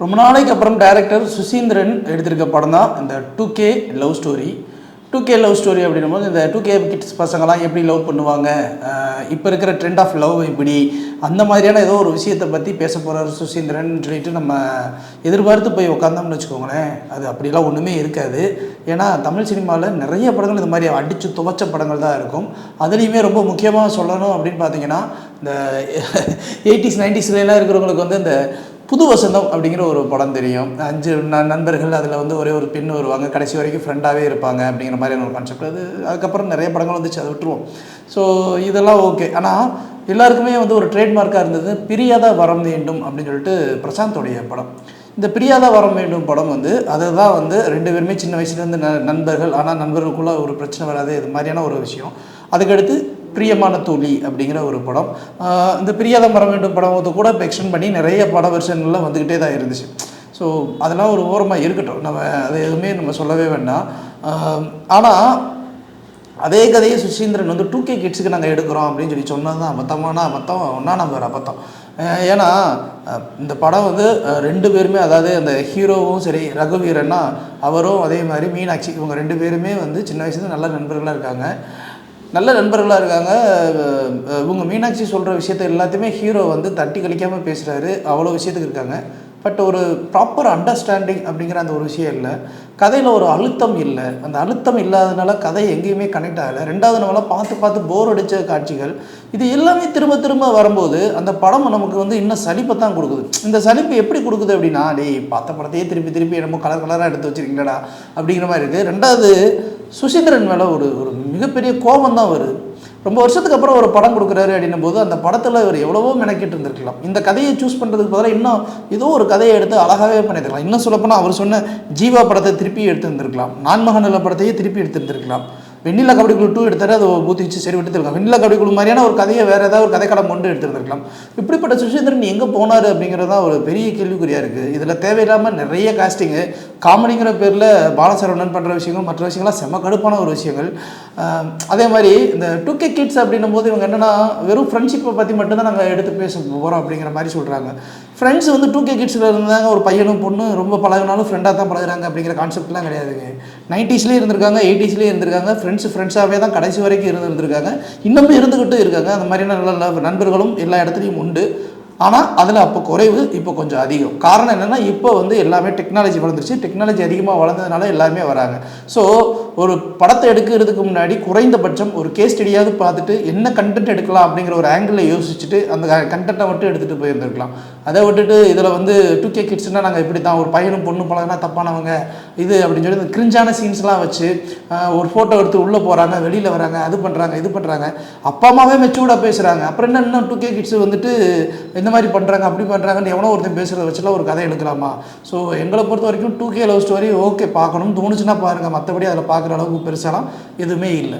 ரொம்ப நாளைக்கு அப்புறம் டைரக்டர் சுசீந்திரன் எடுத்திருக்க படம் தான் இந்த 2K love story. 2K love story அப்படின்னும்போது இந்த 2K கிட்ஸ் பசங்களாம் எப்படி லவ் பண்ணுவாங்க, இப்போ இருக்கிற ட்ரெண்ட் ஆஃப் லவ் இப்படி அந்த மாதிரியான ஏதோ ஒரு விஷயத்தை பற்றி பேச போகிறார் சுசீந்திரன் சொல்லிட்டு நம்ம எதிர்பார்த்து போய் உட்காந்தோம்னு வச்சுக்கோங்களேன். அது அப்படிலாம் ஒன்றுமே இருக்காது. ஏன்னா தமிழ் சினிமாவில் நிறைய படங்கள் இந்த மாதிரி அடித்து துவைச்ச படங்கள் தான் இருக்கும். அதுலேயுமே ரொம்ப முக்கியமாக சொல்லணும் அப்படின்னு பார்த்தீங்கன்னா இந்த 80s 90ஸ்லாம் இருக்கிறவங்களுக்கு வந்து இந்த புது வசந்தம் அப்படிங்கிற ஒரு படம் தெரியும். 5 நண்பர்கள், அதில் வந்து ஒரே ஒரு பெண் வருவாங்க, கடைசி வரைக்கும் ஃப்ரெண்டாகவே இருப்பாங்க அப்படிங்கிற மாதிரியான ஒரு கான்செப்ட். அதுக்கப்புறம் நிறைய படங்கள் வந்துச்சு, அதை விட்டுருவோம். ஸோ இதெல்லாம் ஓகே. ஆனால் எல்லாருக்குமே வந்து ஒரு ட்ரேட்மார்க்காக இருந்தது பிரியாத வரம் வேண்டும் அப்படின்னு சொல்லிட்டு பிரசாந்தோடைய படம். இந்த பிரியாத வரம் வேண்டும் படம் வந்து அதுதான் வந்து 2 பேருமே சின்ன வயசுலேருந்து நண்பர்கள், ஆனால் நண்பர்களுக்குள்ளே ஒரு பிரச்சனை வராது, இது மாதிரியான ஒரு விஷயம். அதுக்கடுத்து பிரியமான தோழி அப்படிங்கிற ஒரு படம். இந்த பிரியாத வரம் வேண்டும் படம் கூட இப்போ எக்ஸ்டெண்ட் பண்ணி நிறைய பட வெர்ஷன்லாம் வந்துக்கிட்டே தான் இருந்துச்சு. ஸோ அதெல்லாம் ஒரு ஓரமாக இருக்கட்டும், நம்ம அதை எதுவுமே நம்ம சொல்லவே வேண்டாம். ஆனால் அதே கதையை சுசீந்திரன் வந்து 2K கிட்ஸுக்கு நாங்கள் எடுக்கிறோம் அப்படின்னு சொல்லி சொன்னது தான் அபத்தம், ஒன்றா நம்பர் அபத்தம். ஏன்னா இந்த படம் வந்து 2 பேருமே, அதாவது அந்த ஹீரோவும் சரி ரகுவீரன்னா அவரும் அதே மாதிரி மீனாட்சி, இவங்க 2 பேருமே வந்து சின்ன வயசுலேருந்து நல்ல நண்பர்களாக இருக்காங்க. இவங்க மீனாட்சி சொல்கிற விஷயத்த எல்லாத்தையுமே ஹீரோ வந்து தட்டி கழிக்காமல் பேசுகிறாரு, அவ்வளோ விஷயத்துக்கு இருக்காங்க. பட் ஒரு ப்ராப்பர் அண்டர்ஸ்டாண்டிங் அப்படிங்கிற அந்த ஒரு விஷயம் இல்லை. கதையில் ஒரு அழுத்தம் இல்லை. அந்த அழுத்தம் இல்லாதனால கதை எங்கேயுமே கனெக்ட் ஆகலை. 2வது நம்மளால் பார்த்து போர் அடித்த காட்சிகள் இது எல்லாமே திரும்ப வரும்போது அந்த படம் நமக்கு வந்து இன்னும் சலிப்பை தான் கொடுக்குது. இந்த சலிப்பு எப்படி கொடுக்குது அப்படின்னா, பார்த்த படத்தையே திருப்பி என்னமோ கலராக எடுத்து வச்சுருக்கீங்களா அப்படிங்கிற மாதிரி இருக்குது. 2வது சுசீந்திரன் மேலே ஒரு மிகப்பெரிய கோபம் தான் வருது. ரொம்ப வருஷத்துக்கு அப்புறம் ஒரு படம் கொடுக்குறாரு அப்படின்னும் போது அந்த படத்தில் இவர் எவ்வளவோ மெனக்கிட்டு இருந்திருக்கலாம். இந்த கதையை சூஸ் பண்ணுறதுக்கு பதிலாக இன்னும் ஏதோ ஒரு கதையை எடுத்து அழகாகவே பண்ணியிருக்கலாம். இன்னும் சொல்லப்போனால் அவர் சொன்ன ஜீவா படத்தை திருப்பி எடுத்துருந்துருக்கலாம், நான்மகநல படத்தையே திருப்பி எடுத்துருந்துருக்கலாம். வெண்ணிலா கபடி குழு 2 எடுத்தாரு, அதை ஊற்றி வச்சு சரி விட்டுருக்கலாம். வெண்ணிலா கபடி குழு மாதிரியான ஒரு கதையை வேறு ஏதாவது ஒரு கதைக்களம் கொண்டு எடுத்துருந்துருக்கலாம். இப்படிப்பட்ட சுசீந்திரன் எங்கே போனார் அப்படிங்கிறது தான் ஒரு பெரிய கேள்விக்குறியாக இருக்குது. இதில் தேவையில்லாமல் நிறைய காஸ்டிங்கு, காமெடிங்கிற பேரில் பாலசரவணன் பண்ணுற விஷயங்கள், மற்ற விஷயங்கள்லாம் செம்ம கடுப்பான ஒரு விஷயங்கள். அதே மாதிரி இந்த 2K கிட்ஸ் அப்படின்னும் போது இவங்க என்னென்னா வெறும் ஃப்ரெண்ட்ஷிப்பை பற்றி மட்டும்தான் நாங்கள் எடுத்து பேச போகிறோம் அப்படிங்கிற மாதிரி சொல்கிறாங்க. ஃப்ரெண்ட்ஸ் வந்து 2K கிட்ஸில் இருந்தாங்க, ஒரு பையனும் பொண்ணு ரொம்ப பழகினாலும் ஃப்ரெண்டாக தான் பழகுறாங்க அப்படிங்கிற கான்செப்ட்லாம் கிடையாதுங்க. 90ஸ்லேயே இருந்திருக்காங்க, 80ஸ்லேயே இருந்திருக்காங்க. ஃப்ரெண்ட்ஸாகவே தான் கடைசி வரைக்கும் இருந்திருக்காங்க, இன்னமும் இருந்துக்கிட்டு இருக்காங்க. அந்த மாதிரியான நல்ல நண்பர்களும் எல்லா இடத்துலையும் உண்டு. ஆனால் அதில் அப்போ குறைவு, இப்போ கொஞ்சம் அதிகம். காரணம் என்னென்னா இப்போ வந்து எல்லாமே டெக்னாலஜி வளர்ந்துருச்சு. டெக்னாலஜி அதிகமாக வளர்ந்ததுனால எல்லாருமே வராங்க. ஸோ ஒரு படத்தை எடுக்கிறதுக்கு முன்னாடி குறைந்தபட்சம் ஒரு கேஸ் ஸ்டடியாவது பார்த்துட்டு என்ன கண்டென்ட் எடுக்கலாம் அப்படிங்கிற ஒரு ஆங்கிளில் யோசிச்சுட்டு அந்த கண்டென்ட்டை மட்டும் எடுத்துகிட்டு போயிருந்துருக்கலாம். அதை விட்டுட்டு இதில் வந்து 2K கிட்ஸ்னால் நாங்கள் இப்படி தான், ஒரு பையனும் பொண்ணு பழகினா தப்பானவங்க இது அப்படின்னு சொல்லி இந்த கிரிஞ்சான சீன்ஸ்லாம் வச்சு ஒரு ஃபோட்டோ எடுத்து உள்ளே போகிறாங்க, வெளியில் வராங்க, அது பண்ணுறாங்க இது பண்ணுறாங்க. அப்பா அம்மாவே மெச்சூர்டாக பேசுகிறாங்க. அப்புறம் இன்னும் 2K கிட்ஸ் வந்துட்டு இந்த மாதிரி பண்ணுறாங்க அப்படி பண்ணுறாங்கன்னு எவனோ ஒருத்தன் பேசுகிறத வச்சுலாம் ஒரு கதை எடுக்கலாமா? ஸோ எங்களை பொறுத்த வரைக்கும் 2K லவ் ஸ்டோரி ஓகே, பார்க்கணும்னு தோணுச்சுன்னா பாருங்கள். மற்றபடி அதில் பார்க்குற அளவுக்கு பெருசாலாம் எதுவுமே இல்லை.